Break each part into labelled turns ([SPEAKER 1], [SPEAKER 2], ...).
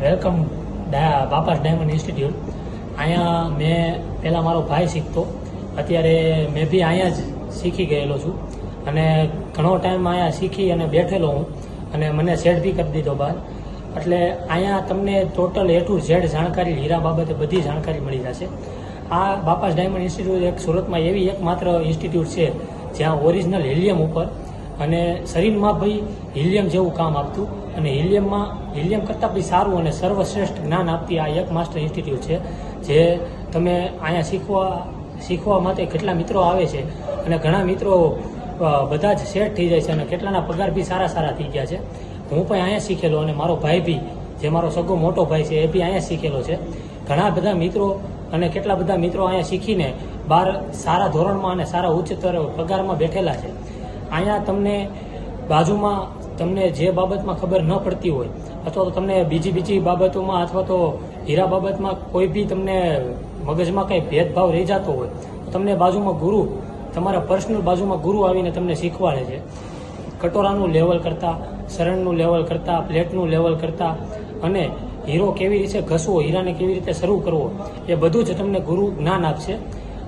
[SPEAKER 1] Welcome બાપાસ diamond institute. અહીંયા મેં પહેલાં મારો ભાઈ શીખતો, અત્યારે મેં બી અહીંયા જ શીખી ગયેલો છું અને ઘણો ટાઈમ અહીંયા શીખી અને બેઠેલો હું અને મને સેટ બી કરી દીધો બહાર. એટલે અહીંયા તમને ટોટલ A to Z જાણકારી હીરા બાબતે બધી જાણકારી મળી જશે. આ બાપાસ ડાયમંડ ઇન્સ્ટિટ્યૂટ એક સુરતમાં એવી એકમાત્ર ઇન્સ્ટિટ્યૂટ છે જ્યાં ઓરિજિનલ હિલિયમ ઉપર અને શરીરમાં ભાઈ હિલિયમ જેવું કામ આપતું અને હિલિયમ કરતાં બી સારું અને સર્વશ્રેષ્ઠ જ્ઞાન આપતી આ એક માસ્ટર ઇન્સ્ટિટ્યૂટ છે. જે તમે અહીંયા શીખવા માટે કેટલા મિત્રો આવે છે અને ઘણા મિત્રો બધા જ સેટ થઈ જાય છે અને કેટલાના પગાર બી સારા થઈ ગયા છે. હું પણ અહીંયા શીખેલો અને મારો ભાઈ બી, જે મારો સગો મોટો ભાઈ છે, એ બી અહીંયા શીખેલો છે. ઘણા બધા મિત્રો અને કેટલા બધા મિત્રો અહીંયા શીખીને બહાર સારા ધોરણમાં અને સારા ઉચ્ચતર પગારમાં બેઠેલા છે. અહીંયા તમને બાજુમાં તમને જે બાબતમાં ખબર ન પડતી હોય અથવા તો તમને બીજી બાબતોમાં અથવા તો હીરા બાબતમાં કોઈ બી તમને મગજમાં કંઈ ભેદભાવ રહી જતો હોય તો તમને બાજુમાં ગુરુ, તમારા પર્સનલ બાજુમાં ગુરુ આવીને તમને શીખવાડે છે. કટોરાનું લેવલ કરતાં, શરણનું લેવલ કરતાં, પ્લેટનું લેવલ કરતાં અને હીરો કેવી રીતે ઘસવો, હીરાને કેવી રીતે શરૂ કરવો, એ બધું જ તમને ગુરુ જ્ઞાન આપશે.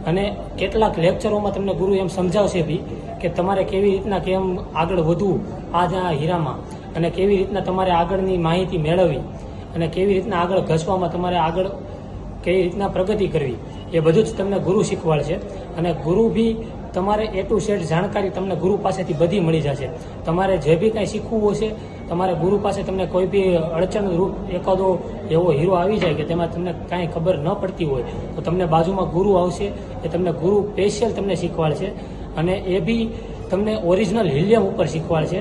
[SPEAKER 1] અને કેટલાક લેક્ચરોમાં તમને ગુરુ એમ સમજાવશે બી કે તમારે કેવી રીતના કેમ આગળ વધવું આ હીરામાં અને કેવી રીતના તમારે આગળની માહિતી મેળવવી અને કેવી રીતના આગળ ઘસવામાં તમારે આગળ કેવી રીતના પ્રગતિ કરવી, એ બધું જ તમને ગુરુ શીખવાડશે. અને ગુરુ બી તમારે A to Z જાણકારી તમને ગુરુ પાસેથી બધી મળી જશે. તમારે જે બી કાંઈ શીખવું હશે, તમારે ગુરુ પાસે તમને કોઈ બી અડચણરૂપ એકાદો એવો હીરો આવી જાય કે તેમાં તમને કાંઈ ખબર ન પડતી હોય તો તમને બાજુમાં ગુરુ આવશે, એ તમને ગુરુ સ્પેશિયલ તમને શીખવાડશે. અને એ બી તમને ઓરિજિનલ હિલિયમ ઉપર શીખવાડશે.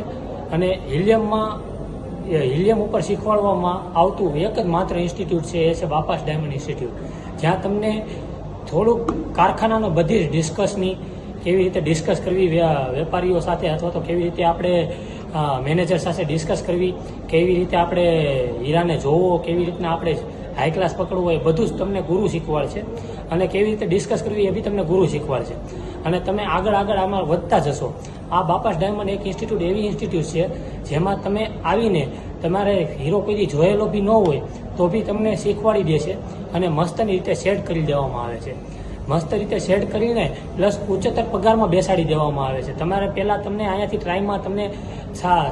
[SPEAKER 1] અને હિલિયમ ઉપર શીખવાડવામાં આવતું એક જ માત્ર ઇન્સ્ટિટ્યૂટ છે, એ છે બાપાસ ડાયમંડ ઇન્સ્ટિટ્યૂટ. જ્યાં તમને થોડુંક કારખાનાનો બધી જ ડિસ્કસની કેવી રીતે ડિસ્કસ કરવી વેપારીઓ સાથે અથવા તો કેવી રીતે આપણે મેનેજર સાથે ડિસ્કસ કરવી, કેવી રીતે આપણે હીરાને જોવો, કેવી રીતના આપણે હાઈ ક્લાસ પકડવો, એ બધું જ તમને ગુરુ શીખવાડશે. અને કેવી રીતે ડિસ્કસ કરવી એ બી તમને ગુરુ શીખવાડશે. અને તમે આગળ આમાં વધતા જશો. આ બાપાસ ડાયમંડ એક ઇન્સ્ટિટ્યૂટ એવી ઇન્સ્ટિટ્યૂટ છે જેમાં તમે આવીને તમારે હીરો કોઈ જોયેલો બી ન હોય તો બી તમને શીખવાડી દેશે અને મસ્તની રીતે સેટ કરી દેવામાં આવે છે. મસ્ત રીતે સેટ કરીને પ્લસ ઉચ્ચતર પગારમાં બેસાડી દેવામાં આવે છે. તમારે પહેલાં તમને અહીંયાથી ટ્રાયમાં તમને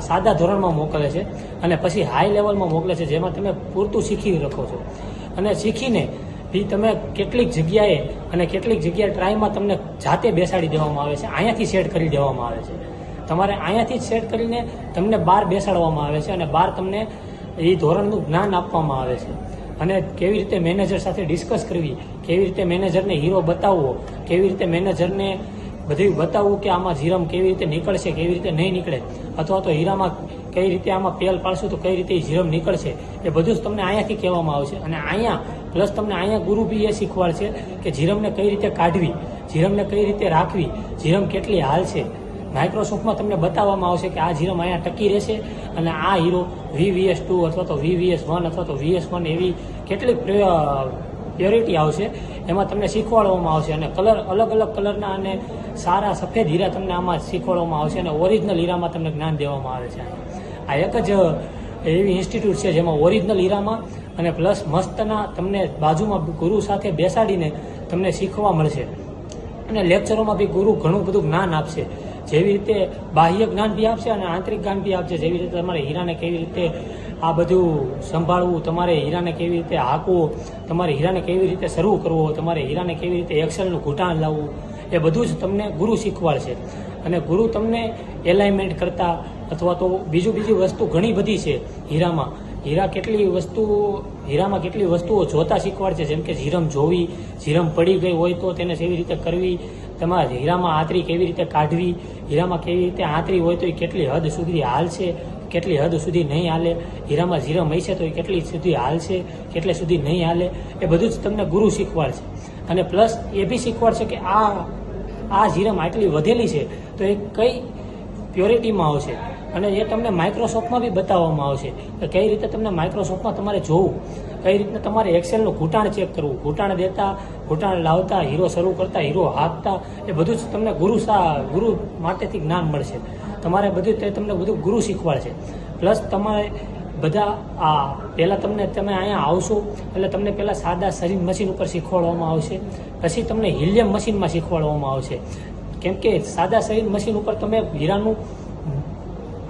[SPEAKER 1] સાદા ધોરણમાં મોકલે છે અને પછી હાઈ લેવલમાં મોકલે છે, જેમાં તમે પૂરતું શીખી રાખો છો. અને શીખીને બી તમે કેટલીક જગ્યાએ ટ્રાયમાં તમને જાતે બેસાડી દેવામાં આવે છે, અહીંયાથી સેટ કરી દેવામાં આવે છે. તમારે અહીંયાથી જ સેટ કરીને તમને બહાર બેસાડવામાં આવે છે અને બહાર તમને એ ધોરણનું જ્ઞાન આપવામાં આવે છે. અને કેવી રીતે મેનેજર સાથે ડિસ્કસ કરવી, કેવી રીતે મેનેજરને હીરો બતાવવો, કેવી રીતે મેનેજરને બધું બતાવવું કે આમાં હીરામ કેવી રીતે નીકળશે, કેવી રીતે નહીં નીકળે, અથવા તો હીરામાં કઈ રીતે આમાં પેલ પાડશું તો કઈ રીતે હીરમ નીકળશે, એ બધું જ તમને અહીંયાથી કહેવામાં આવશે. અને અહીંયા પ્લસ તમને અહીંયા ગુરુ બી એ શીખવાડશે કે જીરમને કઈ રીતે કાઢવી, જીરમને કઈ રીતે રાખવી, જીરમ કેટલી હાલ છે. માઇક્રોસોફ્ટમાં તમને બતાવવામાં આવશે કે આ જીરમ અહીંયા ટકી રહેશે અને આ હીરો VVS2 અથવા તો VVS1 અથવા તો VS1 એવી કેટલીક પ્યોરિટી આવશે, એમાં તમને શીખવાડવામાં આવશે. અને અલગ અલગ કલરના અને સારા સફેદ હીરા તમને આમાં શીખવાડવામાં આવશે અને ઓરિજિનલ હીરામાં તમને જ્ઞાન દેવામાં આવે છે. આ એક જ એવી ઇન્સ્ટિટ્યૂટ છે જેમાં ઓરિજિનલ હીરામાં અને પ્લસ મસ્તના તમને બાજુમાં ગુરુ સાથે બેસાડીને તમને શીખવા મળશે. અને લેક્ચરોમાં બી ગુરુ ઘણું બધું જ્ઞાન આપશે, જેવી રીતે બાહ્ય જ્ઞાન બી આપશે અને આંતરિક જ્ઞાન બી આપશે. જેવી રીતે તમારે હીરાને કેવી રીતે આ બધું સંભાળવું, તમારે હીરાને કેવી રીતે હાંકવું, તમારે હીરાને કેવી રીતે શરૂ કરવો, તમારે હીરાને કેવી રીતે એક્સેલનું ઘૂંટાણ લાવવું, એ બધું જ તમને ગુરુ શીખવાડશે. અને ગુરુ તમને એલાઇનમેન્ટ કરતા અથવા તો બીજી વસ્તુ ઘણી બધી છે હીરામાં. હીરામાં કેટલી વસ્તુઓ જોતા શીખવાડશે, જેમ કે જીરમ જોવી, જીરમ પડી ગઈ હોય તો તેને કેવી રીતે કરવી, તમારે હીરામાં આંતરી કેવી રીતે કાઢવી, હીરામાં કેવી રીતે આંતરી હોય તો એ કેટલી હદ સુધી હાલશે, કેટલી હદ સુધી નહીં હાલે, હીરામાં જીરમ હશે તો એ કેટલી સુધી હાલશે, કેટલે સુધી નહીં હાલે, એ બધું જ તમને ગુરુ શીખવાડશે. અને પ્લસ એ બી શીખવાડશે કે આ જીરમ આટલી વધેલી છે તો એ કઈ પ્યોરિટીમાં આવશે. અને એ તમને માઇક્રોસોફ્ટમાં બી બતાવવામાં આવશે કે કઈ રીતે તમને માઇક્રોસોફ્ટમાં તમારે જોવું, કઈ રીતના તમારે એક્સેલનું ઘૂંટાણ ચેક કરવું, ઘૂંટાણ દેતા, ઘૂંટાણ લાવતા, હીરો શરૂ કરતા, હીરો હાંકતા, એ બધું જ તમને ગુરુ માટેથી જ્ઞાન મળશે. તમારે બધું તે તમને બધું ગુરુ શીખવાડશે. પ્લસ તમારે બધા આ પહેલાં તમે અહીંયા આવશો એટલે તમને પહેલાં સાદા સરીન મશીન ઉપર શીખવાડવામાં આવશે, પછી તમને હિલિયમ મશીનમાં શીખવાડવામાં આવશે. કેમ કે સાદા સરીન મશીન ઉપર તમે હીરાનું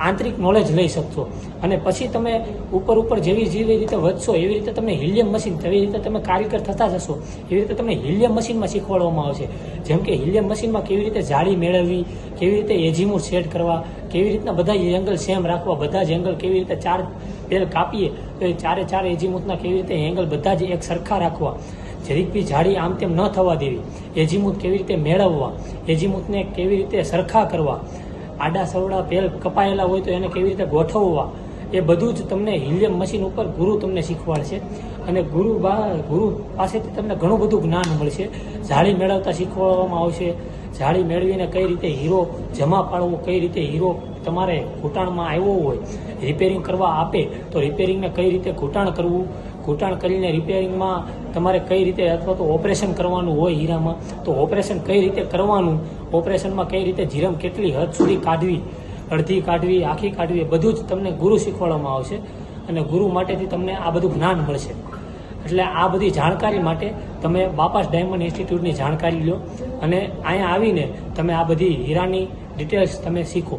[SPEAKER 1] આંતરિક નોલેજ લઈ શકશો અને પછી તમે ઉપર જેવી રીતે વધશો એવી રીતે તમને હિલિયમ મશીન, એવી રીતે તમે કારીગર થતા જશો એવી રીતે તમને હિલિયમ મશીનમાં શીખવાડવામાં આવશે. જેમ કે હિલિયમ મશીનમાં કેવી રીતે જાળી મેળવવી, કેવી રીતે એજીમૂર સેટ કરવા, કેવી રીતના બધા એંગલ સેમ રાખવા, બધા જ એંગલ કેવી રીતે 4 પેલ કાપીએ તો એ 4 એજીમૂથના કેવી રીતે એંગલ બધા જ એક સરખા રાખવા, જરીક બી જાડી આમ તેમ ન થવા દેવી, એજીમૂથ કેવી રીતે મેળવવા, એજીમૂથને કેવી રીતે સરખા કરવા, આડા સવડા પેલ કપાયેલા હોય તો એને કેવી રીતે ગોઠવવા, એ બધું જ તમને હિલિયમ મશીન ઉપર ગુરુ તમને શીખવાડશે. અને ગુરુ પાસેથી તમને ઘણું બધું જ્ઞાન મળશે. જાળી મેળવતા શીખવાડવામાં આવશે, જાળી મેળવીને કઈ રીતે હીરો જમા પાડવો, કઈ રીતે હીરો તમારે ઘૂંટાણમાં આવ્યો હોય રિપેરિંગ કરવા આપે તો રિપેરિંગને કઈ રીતે ઘૂંટાણ કરવું, ઘૂંટાણ કરીને રિપેરિંગમાં તમારે કઈ રીતે અથવા તો ઓપરેશન કરવાનું હોય હીરામાં તો ઓપરેશન કઈ રીતે કરવાનું, ઓપરેશનમાં કઈ રીતે જીરમ કેટલી હદ સુધી કાઢવી, અડધી કાઢવી, આખી કાઢવી, બધું જ તમને ગુરુ શીખવાડવામાં આવશે. અને ગુરુ માટેથી તમને આ બધું જ્ઞાન મળશે. એટલે આ બધી જાણકારી માટે તમે બાપાસ ડાયમંડ ઇન્સ્ટિટ્યૂટની જાણકારી લો અને અહીંયા આવીને તમે આ બધી હીરાની ડિટેલ્સ તમે શીખો.